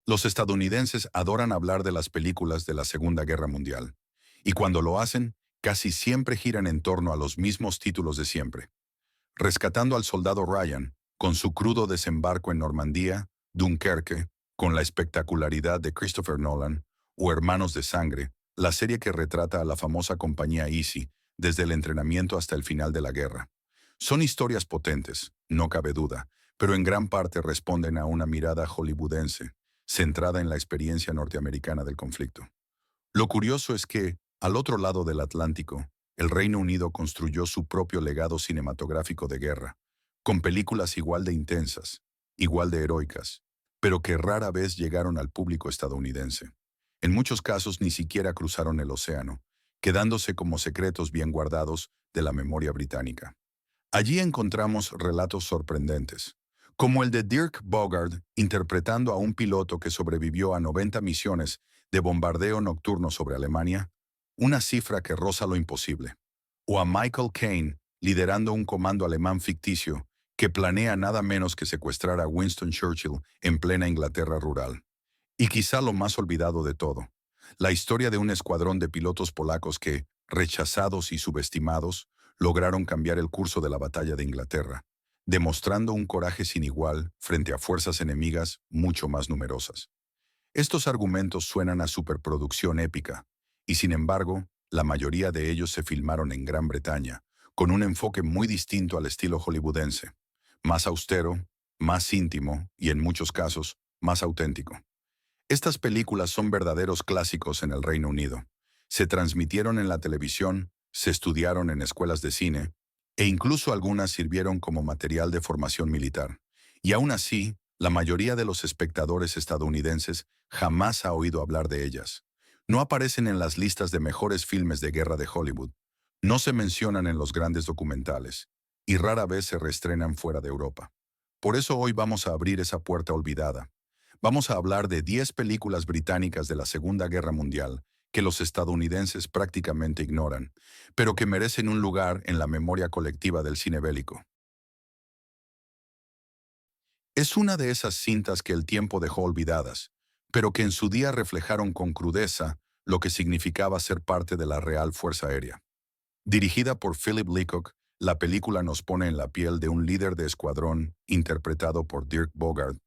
Los estadounidenses adoran hablar de las películas de la Segunda Guerra Mundial, y cuando lo hacen, casi siempre giran en torno a los mismos títulos de siempre. Rescatando al soldado Ryan, con su crudo desembarco en Normandía, Dunkerque, con la espectacularidad de Christopher Nolan, o Hermanos de Sangre, la serie que retrata a la famosa compañía Easy, desde el entrenamiento hasta el final de la guerra. Son historias potentes, no cabe duda, pero en gran parte responden a una mirada hollywoodense, centrada en la experiencia norteamericana del conflicto. Lo curioso es que, al otro lado del Atlántico, el Reino Unido construyó su propio legado cinematográfico de guerra, con películas igual de intensas, igual de heroicas, pero que rara vez llegaron al público estadounidense. En muchos casos ni siquiera cruzaron el océano, quedándose como secretos bien guardados de la memoria británica. Allí encontramos relatos sorprendentes, como el de Dirk Bogarde interpretando a un piloto que sobrevivió a 90 misiones de bombardeo nocturno sobre Alemania, una cifra que roza lo imposible, o a Michael Caine liderando un comando alemán ficticio que planea nada menos que secuestrar a Winston Churchill en plena Inglaterra rural. Y quizá lo más olvidado de todo, la historia de un escuadrón de pilotos polacos que, rechazados y subestimados, lograron cambiar el curso de la batalla de Inglaterra, demostrando un coraje sin igual frente a fuerzas enemigas mucho más numerosas. Estos argumentos suenan a superproducción épica, y sin embargo, la mayoría de ellos se filmaron en Gran Bretaña, con un enfoque muy distinto al estilo hollywoodense, más austero, más íntimo y en muchos casos, más auténtico. Estas películas son verdaderos clásicos en el Reino Unido. Se transmitieron en la televisión, se estudiaron en escuelas de cine, e incluso algunas sirvieron como material de formación militar. Y aún así, la mayoría de los espectadores estadounidenses jamás ha oído hablar de ellas. No aparecen en las listas de mejores filmes de guerra de Hollywood, no se mencionan en los grandes documentales, y rara vez se reestrenan fuera de Europa. Por eso hoy vamos a abrir esa puerta olvidada. Vamos a hablar de 10 películas británicas de la Segunda Guerra Mundial que los estadounidenses prácticamente ignoran, pero que merecen un lugar en la memoria colectiva del cine bélico. Es una de esas cintas que el tiempo dejó olvidadas, pero que en su día reflejaron con crudeza lo que significaba ser parte de la Real Fuerza Aérea. Dirigida por Philip Leacock, la película nos pone en la piel de un líder de escuadrón interpretado por Dirk Bogarde,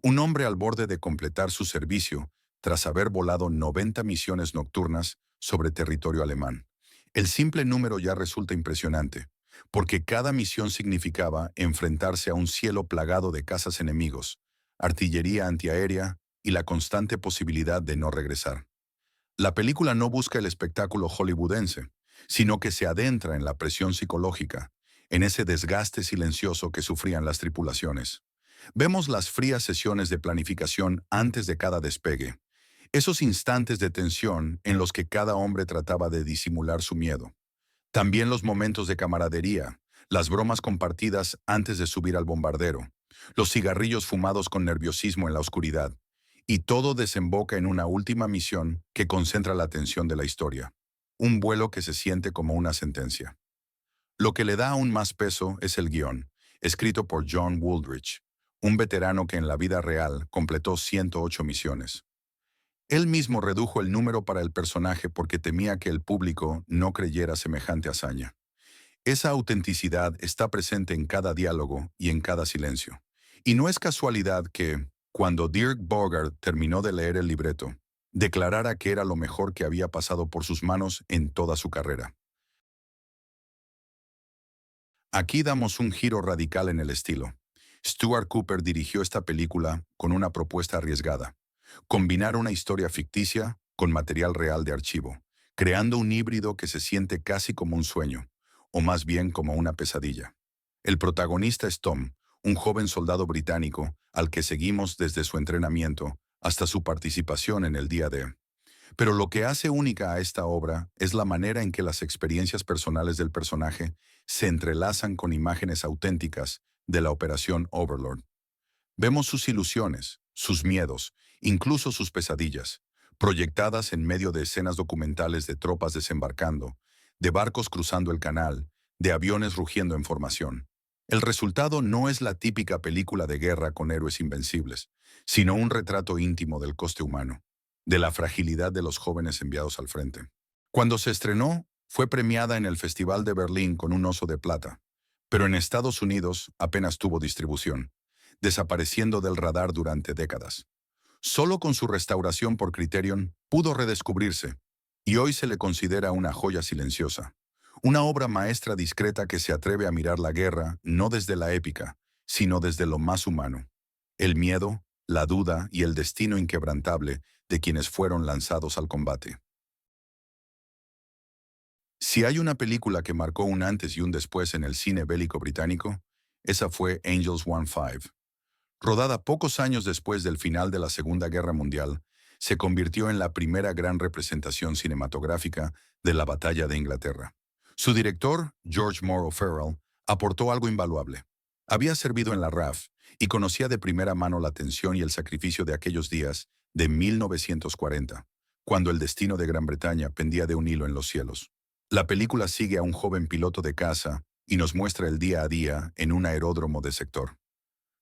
un hombre al borde de completar su servicio tras haber volado 90 misiones nocturnas sobre territorio alemán. El simple número ya resulta impresionante, porque cada misión significaba enfrentarse a un cielo plagado de cazas enemigos, artillería antiaérea y la constante posibilidad de no regresar. La película no busca el espectáculo hollywoodense, sino que se adentra en la presión psicológica, en ese desgaste silencioso que sufrían las tripulaciones. Vemos las frías sesiones de planificación antes de cada despegue, esos instantes de tensión en los que cada hombre trataba de disimular su miedo. También los momentos de camaradería, las bromas compartidas antes de subir al bombardero, los cigarrillos fumados con nerviosismo en la oscuridad, y todo desemboca en una última misión que concentra la atención de la historia. Un vuelo que se siente como una sentencia. Lo que le da aún más peso es el guión, escrito por John Wooldridge, un veterano que en la vida real completó 108 misiones. Él mismo redujo el número para el personaje porque temía que el público no creyera semejante hazaña. Esa autenticidad está presente en cada diálogo y en cada silencio. Y no es casualidad que, cuando Dirk Bogarde terminó de leer el libreto, declarara que era lo mejor que había pasado por sus manos en toda su carrera. Aquí damos un giro radical en el estilo. Stuart Cooper dirigió esta película con una propuesta arriesgada: combinar una historia ficticia con material real de archivo, creando un híbrido que se siente casi como un sueño, o más bien como una pesadilla. El protagonista es Tom, un joven soldado británico al que seguimos desde su entrenamiento hasta su participación en el día D. Pero lo que hace única a esta obra es la manera en que las experiencias personales del personaje se entrelazan con imágenes auténticas de la Operación Overlord. Vemos sus ilusiones, sus miedos, incluso sus pesadillas, proyectadas en medio de escenas documentales de tropas desembarcando, de barcos cruzando el canal, de aviones rugiendo en formación. El resultado no es la típica película de guerra con héroes invencibles, sino un retrato íntimo del coste humano, de la fragilidad de los jóvenes enviados al frente. Cuando se estrenó, fue premiada en el Festival de Berlín con un Oso de Plata, pero en Estados Unidos apenas tuvo distribución, desapareciendo del radar durante décadas. Solo con su restauración por Criterion pudo redescubrirse, y hoy se le considera una joya silenciosa. Una obra maestra discreta que se atreve a mirar la guerra no desde la épica, sino desde lo más humano. El miedo, la duda y el destino inquebrantable de quienes fueron lanzados al combate. Si hay una película que marcó un antes y un después en el cine bélico británico, esa fue Angels 1-5. Rodada pocos años después del final de la Segunda Guerra Mundial, se convirtió en la primera gran representación cinematográfica de la Batalla de Inglaterra. Su director, George Moore O'Farrell, aportó algo invaluable. Había servido en la RAF y conocía de primera mano la tensión y el sacrificio de aquellos días de 1940, cuando el destino de Gran Bretaña pendía de un hilo en los cielos. La película sigue a un joven piloto de caza y nos muestra el día a día en un aeródromo de sector.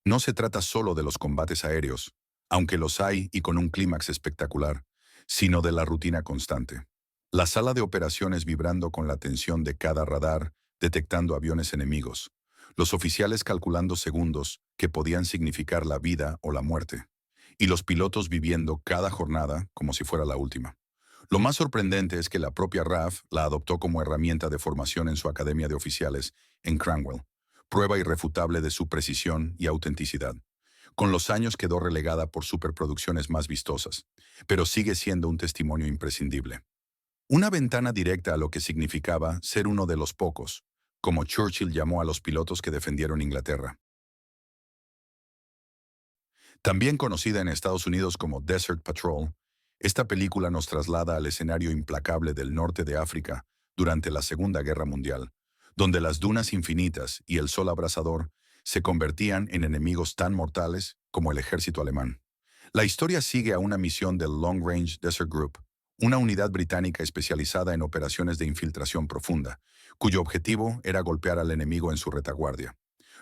No se trata solo de los combates aéreos, aunque los hay y con un clímax espectacular, sino de la rutina constante. La sala de operaciones vibrando con la tensión de cada radar, detectando aviones enemigos. Los oficiales calculando segundos que podían significar la vida o la muerte. Y los pilotos viviendo cada jornada como si fuera la última. Lo más sorprendente es que la propia RAF la adoptó como herramienta de formación en su academia de oficiales en Cranwell, prueba irrefutable de su precisión y autenticidad. Con los años quedó relegada por superproducciones más vistosas, pero sigue siendo un testimonio imprescindible. Una ventana directa a lo que significaba ser uno de los pocos, como Churchill llamó a los pilotos que defendieron Inglaterra. También conocida en Estados Unidos como Desert Patrol, esta película nos traslada al escenario implacable del norte de África durante la Segunda Guerra Mundial, donde las dunas infinitas y el sol abrasador se convertían en enemigos tan mortales como el ejército alemán. La historia sigue a una misión del Long Range Desert Group, una unidad británica especializada en operaciones de infiltración profunda, cuyo objetivo era golpear al enemigo en su retaguardia.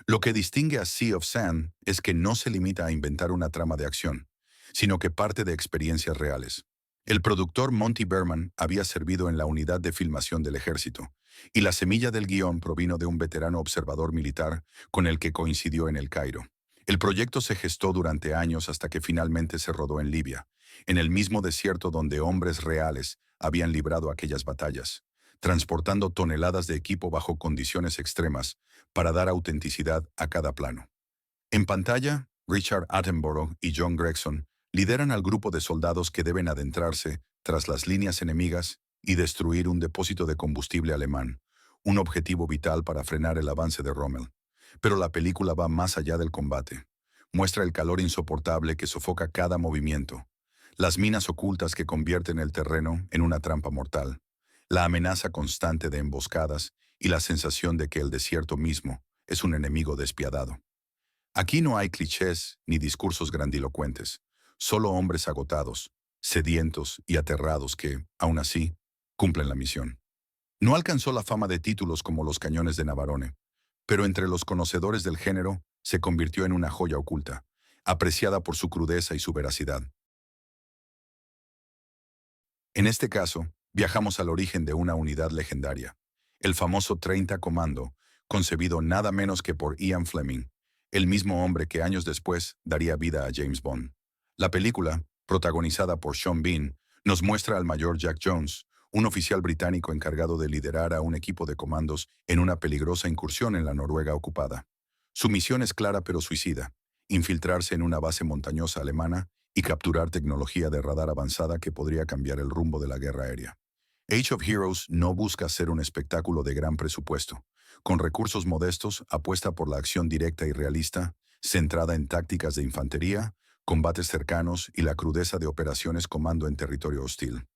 Lo que distingue a Sea of Sand es que no se limita a inventar una trama de acción, sino que parte de experiencias reales. El productor Monty Berman había servido en la unidad de filmación del ejército, y la semilla del guión provino de un veterano observador militar con el que coincidió en el Cairo. El proyecto se gestó durante años hasta que finalmente se rodó en Libia, en el mismo desierto donde hombres reales habían librado aquellas batallas, transportando toneladas de equipo bajo condiciones extremas para dar autenticidad a cada plano. En pantalla, Richard Attenborough y John Gregson lideran al grupo de soldados que deben adentrarse tras las líneas enemigas y destruir un depósito de combustible alemán, un objetivo vital para frenar el avance de Rommel. Pero la película va más allá del combate. Muestra el calor insoportable que sofoca cada movimiento, las minas ocultas que convierten el terreno en una trampa mortal, la amenaza constante de emboscadas y la sensación de que el desierto mismo es un enemigo despiadado. Aquí no hay clichés ni discursos grandilocuentes, solo hombres agotados, sedientos y aterrados que, aún así, cumplen la misión. No alcanzó la fama de títulos como Los cañones de Navarone, pero entre los conocedores del género se convirtió en una joya oculta, apreciada por su crudeza y su veracidad. En este caso, viajamos al origen de una unidad legendaria, el famoso 30 Comando, concebido nada menos que por Ian Fleming, el mismo hombre que años después daría vida a James Bond. La película, protagonizada por Sean Bean, nos muestra al mayor Jack Jones, un oficial británico encargado de liderar a un equipo de comandos en una peligrosa incursión en la Noruega ocupada. Su misión es clara pero suicida: infiltrarse en una base montañosa alemana y capturar tecnología de radar avanzada que podría cambiar el rumbo de la guerra aérea. Age of Heroes no busca ser un espectáculo de gran presupuesto. Con recursos modestos, apuesta por la acción directa y realista, centrada en tácticas de infantería, combates cercanos y la crudeza de operaciones comando en territorio hostil.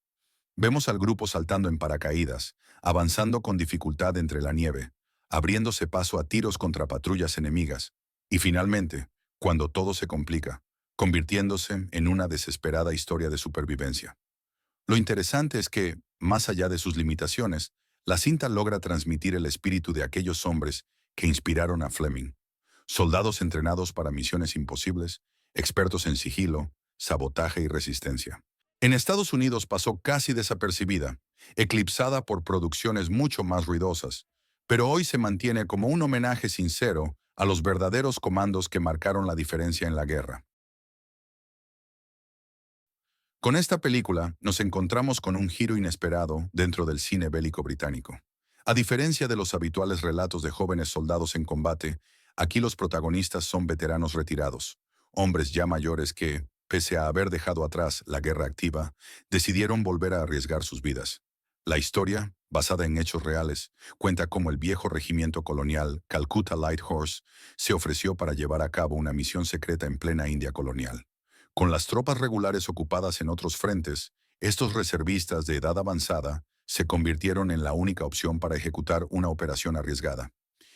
Vemos al grupo saltando en paracaídas, avanzando con dificultad entre la nieve, abriéndose paso a tiros contra patrullas enemigas, y finalmente, cuando todo se complica, convirtiéndose en una desesperada historia de supervivencia. Lo interesante es que, más allá de sus limitaciones, la cinta logra transmitir el espíritu de aquellos hombres que inspiraron a Fleming. Soldados entrenados para misiones imposibles, expertos en sigilo, sabotaje y resistencia. En Estados Unidos pasó casi desapercibida, eclipsada por producciones mucho más ruidosas, pero hoy se mantiene como un homenaje sincero a los verdaderos comandos que marcaron la diferencia en la guerra. Con esta película nos encontramos con un giro inesperado dentro del cine bélico británico. A diferencia de los habituales relatos de jóvenes soldados en combate, aquí los protagonistas son veteranos retirados, hombres ya mayores que, pese a haber dejado atrás la guerra activa, decidieron volver a arriesgar sus vidas. La historia, basada en hechos reales, cuenta cómo el viejo regimiento colonial Calcutta Light Horse se ofreció para llevar a cabo una misión secreta en plena India colonial. Con las tropas regulares ocupadas en otros frentes, estos reservistas de edad avanzada se convirtieron en la única opción para ejecutar una operación arriesgada: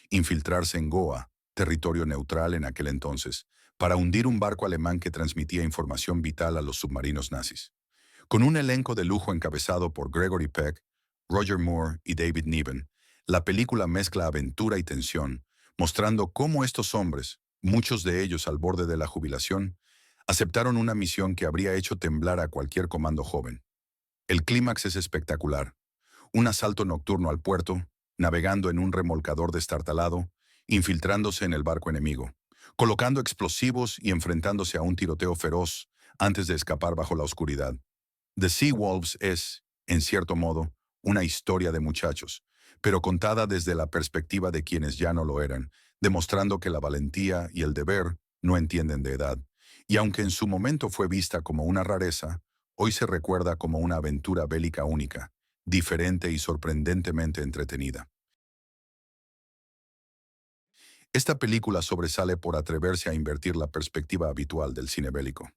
infiltrarse en Goa, territorio neutral en aquel entonces, para hundir un barco alemán que transmitía información vital a los submarinos nazis. Con un elenco de lujo encabezado por Gregory Peck, Roger Moore y David Niven, la película mezcla aventura y tensión, mostrando cómo estos hombres, muchos de ellos al borde de la jubilación, aceptaron una misión que habría hecho temblar a cualquier comando joven. El clímax es espectacular: un asalto nocturno al puerto, navegando en un remolcador destartalado, infiltrándose en el barco enemigo, colocando explosivos y enfrentándose a un tiroteo feroz antes de escapar bajo la oscuridad. The Sea Wolves es, en cierto modo, una historia de muchachos, pero contada desde la perspectiva de quienes ya no lo eran, demostrando que la valentía y el deber no entienden de edad. Y aunque en su momento fue vista como una rareza, hoy se recuerda como una aventura bélica única, diferente y sorprendentemente entretenida. Esta película sobresale por atreverse a invertir la perspectiva habitual del cine bélico.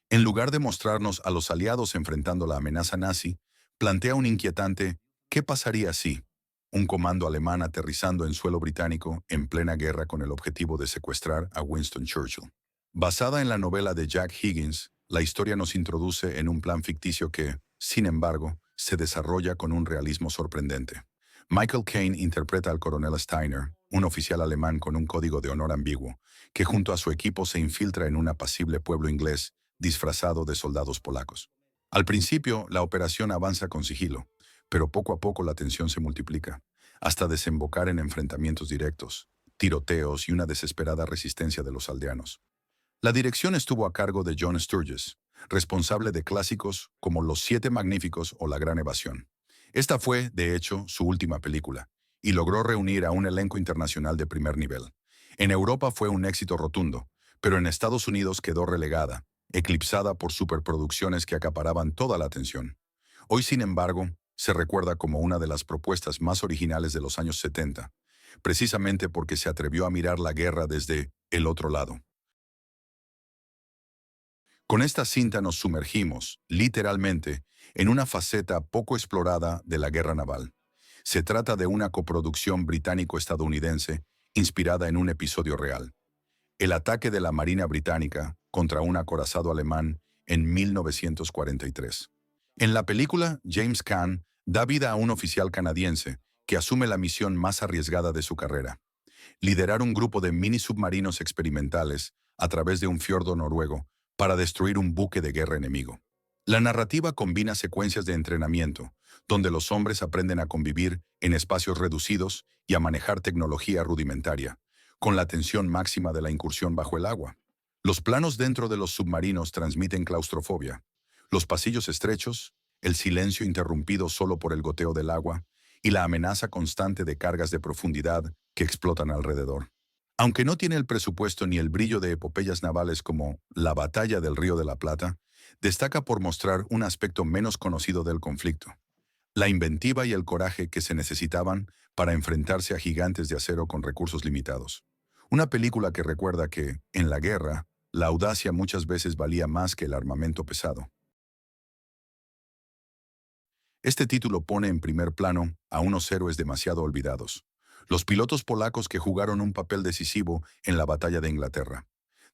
En lugar de mostrarnos a los aliados enfrentando la amenaza nazi, plantea un inquietante ¿qué pasaría si? Un comando alemán aterrizando en suelo británico en plena guerra con el objetivo de secuestrar a Winston Churchill. Basada en la novela de Jack Higgins, la historia nos introduce en un plan ficticio que, sin embargo, se desarrolla con un realismo sorprendente. Michael Caine interpreta al coronel Steiner, un oficial alemán con un código de honor ambiguo, que junto a su equipo se infiltra en un apacible pueblo inglés disfrazado de soldados polacos. Al principio, la operación avanza con sigilo, pero poco a poco la tensión se multiplica, hasta desembocar en enfrentamientos directos, tiroteos y una desesperada resistencia de los aldeanos. La dirección estuvo a cargo de John Sturges, responsable de clásicos como Los Siete Magníficos o La Gran Evasión. Esta fue, de hecho, su última película, y logró reunir a un elenco internacional de primer nivel. En Europa fue un éxito rotundo, pero en Estados Unidos quedó relegada, eclipsada por superproducciones que acaparaban toda la atención. Hoy, sin embargo, se recuerda como una de las propuestas más originales de los años 70, precisamente porque se atrevió a mirar la guerra desde el otro lado. Con esta cinta nos sumergimos, literalmente, en una faceta poco explorada de la guerra naval. Se trata de una coproducción británico-estadounidense inspirada en un episodio real: el ataque de la Marina Británica contra un acorazado alemán en 1943. En la película, James Caan da vida a un oficial canadiense que asume la misión más arriesgada de su carrera: liderar un grupo de mini submarinos experimentales a través de un fiordo noruego para destruir un buque de guerra enemigo. La narrativa combina secuencias de entrenamiento, donde los hombres aprenden a convivir en espacios reducidos y a manejar tecnología rudimentaria, con la tensión máxima de la incursión bajo el agua. Los planos dentro de los submarinos transmiten claustrofobia: los pasillos estrechos, el silencio interrumpido solo por el goteo del agua y la amenaza constante de cargas de profundidad que explotan alrededor. Aunque no tiene el presupuesto ni el brillo de epopeyas navales como La Batalla del Río de la Plata, destaca por mostrar un aspecto menos conocido del conflicto: la inventiva y el coraje que se necesitaban para enfrentarse a gigantes de acero con recursos limitados. Una película que recuerda que, en la guerra, la audacia muchas veces valía más que el armamento pesado. Este título pone en primer plano a unos héroes demasiado olvidados: los pilotos polacos que jugaron un papel decisivo en la batalla de Inglaterra.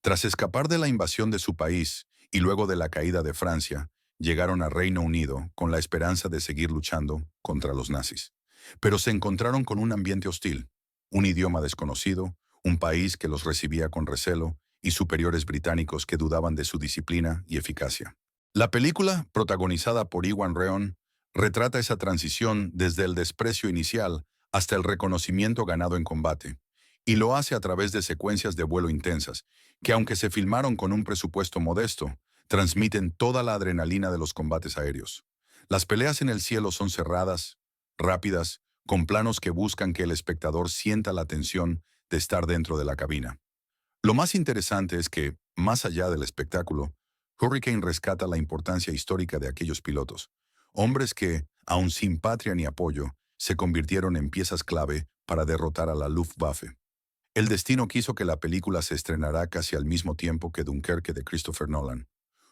Tras escapar de la invasión de su país y luego de la caída de Francia, llegaron a Reino Unido con la esperanza de seguir luchando contra los nazis. Pero se encontraron con un ambiente hostil. un idioma desconocido, un país que los recibía con recelo y superiores británicos que dudaban de su disciplina y eficacia. La película, protagonizada por Iwan Rheon, retrata esa transición desde el desprecio inicial hasta el reconocimiento ganado en combate, y lo hace a través de secuencias de vuelo intensas, que aunque se filmaron con un presupuesto modesto, transmiten toda la adrenalina de los combates aéreos. Las peleas en el cielo son cerradas, rápidas, con planos que buscan que el espectador sienta la tensión de estar dentro de la cabina. Lo más interesante es que, más allá del espectáculo, Hurricane rescata la importancia histórica de aquellos pilotos, hombres que, aun sin patria ni apoyo, se convirtieron en piezas clave para derrotar a la Luftwaffe. El destino quiso que la película se estrenara casi al mismo tiempo que Dunkerque de Christopher Nolan,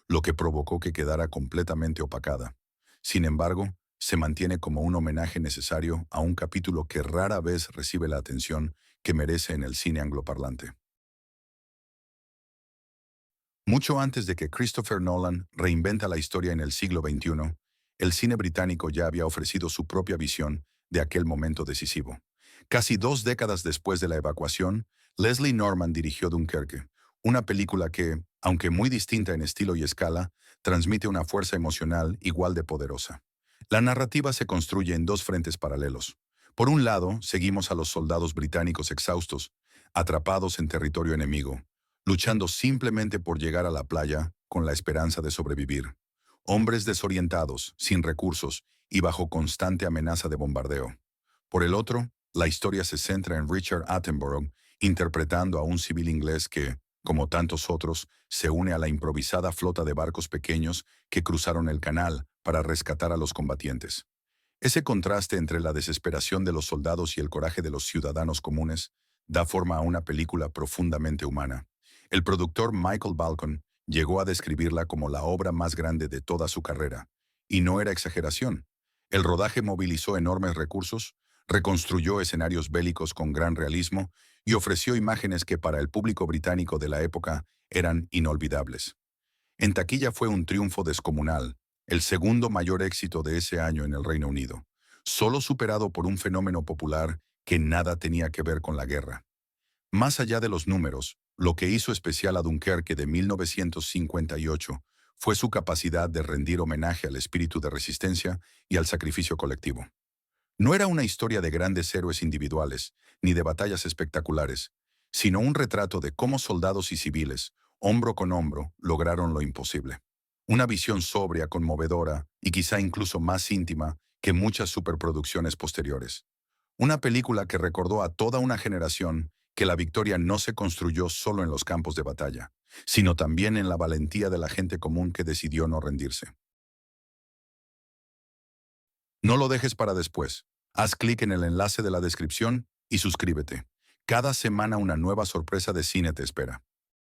lo que provocó que quedara completamente opacada. Sin embargo, se mantiene como un homenaje necesario a un capítulo que rara vez recibe la atención que merece en el cine angloparlante. Mucho antes de que Christopher Nolan reinventa la historia en el siglo XXI, el cine británico ya había ofrecido su propia visión de aquel momento decisivo. Casi 2 décadas después de la evacuación, Leslie Norman dirigió Dunkerque, una película que, aunque muy distinta en estilo y escala, transmite una fuerza emocional igual de poderosa. La narrativa se construye en 2 frentes paralelos. Por un lado, seguimos a los soldados británicos exhaustos, atrapados en territorio enemigo, luchando simplemente por llegar a la playa con la esperanza de sobrevivir. Hombres desorientados, sin recursos y bajo constante amenaza de bombardeo. Por el otro, la historia se centra en Richard Attenborough interpretando a un civil inglés que, como tantos otros, se une a la improvisada flota de barcos pequeños que cruzaron el canal para rescatar a los combatientes. Ese contraste entre la desesperación de los soldados y el coraje de los ciudadanos comunes da forma a una película profundamente humana. El productor Michael Balcon llegó a describirla como la obra más grande de toda su carrera, y no era exageración. El rodaje movilizó enormes recursos, reconstruyó escenarios bélicos con gran realismo y ofreció imágenes que para el público británico de la época eran inolvidables. En taquilla fue un triunfo descomunal, el segundo mayor éxito de ese año en el Reino Unido, solo superado por un fenómeno popular que nada tenía que ver con la guerra. Más allá de los números, lo que hizo especial a Dunkerque de 1958 fue su capacidad de rendir homenaje al espíritu de resistencia y al sacrificio colectivo. No era una historia de grandes héroes individuales, ni de batallas espectaculares, sino un retrato de cómo soldados y civiles, hombro con hombro, lograron lo imposible. Una visión sobria, conmovedora y quizá incluso más íntima que muchas superproducciones posteriores. Una película que recordó a toda una generación que la victoria no se construyó solo en los campos de batalla, sino también en la valentía de la gente común que decidió no rendirse. No lo dejes para después. Haz clic en el enlace de la descripción y suscríbete. Cada semana una nueva sorpresa de cine te espera.